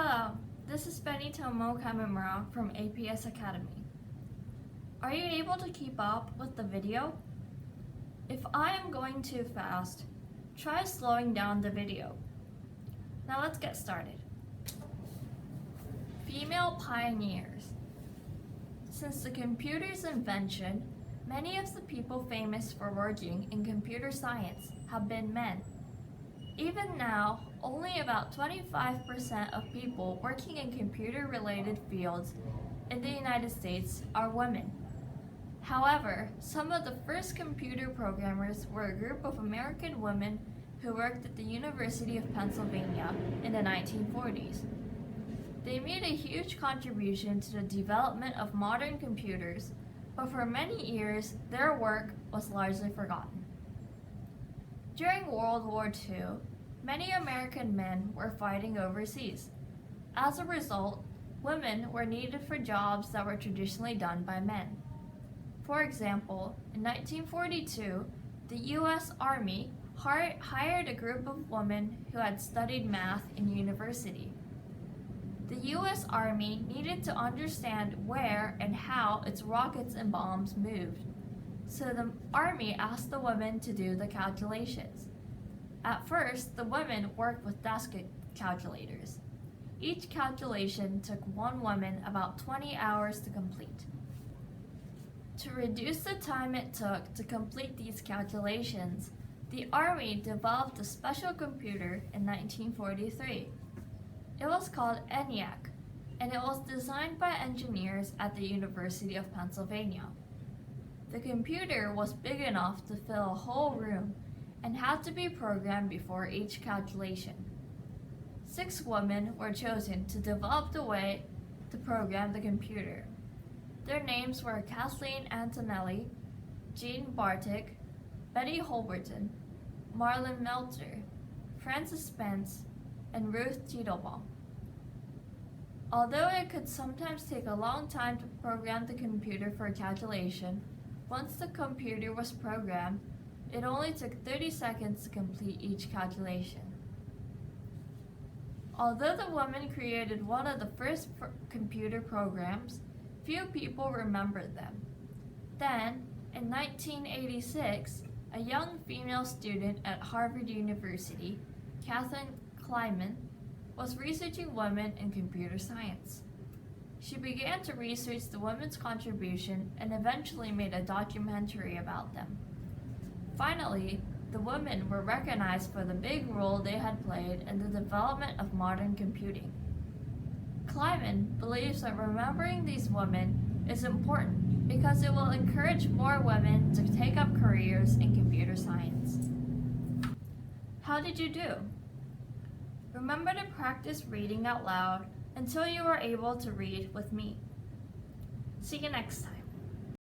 Hello, this is Benito Kamimura from aps Academy. Are you able to keep up with the video? If I am going too fast, try slowing down the video. Now let's get started. Female pioneers. Since the computer's invention, many of the people famous for working in computer science have been men. Even now, only about 25% of people working in computer-related fields in the United States are women. However, some of the first computer programmers were a group of American women who worked at the University of Pennsylvania in the 1940s. They made a huge contribution to the development of modern computers, but for many years, their work was largely forgotten. During World War II, many American men were fighting overseas. As a result, women were needed for jobs that were traditionally done by men. For example, in 1942, the U.S. Army hired a group of women who had studied math in university. The U.S. Army needed to understand where and how its rockets and bombs moved, so the Army asked the women to do the calculations. At first, the women worked with desk calculators. Each calculation took one woman about 20 hours to complete. To reduce the time it took to complete these calculations, the Army developed a special computer in 1943. It was called ENIAC, and it was designed by engineers at the University of Pennsylvania. The computer was big enough to fill a whole room and had to be programmed before each calculation. 6 women were chosen to develop the way to program the computer. Their names were Kathleen Antonelli, Jean Bartik, Betty Holberton, Marlon Meltzer, Frances Spence, and Ruth Titelbaum. Although it could sometimes take a long time to program the computer for a calculation, once the computer was programmed, it only took 30 seconds to complete each calculation. Although the woman created one of the first computer programs, few people remembered them. Then, in 1986, a young female student at Harvard University, Catherine Kleiman, was researching women in computer science. She began to research the women's contribution and eventually made a documentary about them. Finally, the women were recognized for the big role they had played in the development of modern computing. Kleiman believes that remembering these women is important because it will encourage more women to take up careers in computer science. How did you do? Remember to practice reading out loud until you are able to read with me. See you next time.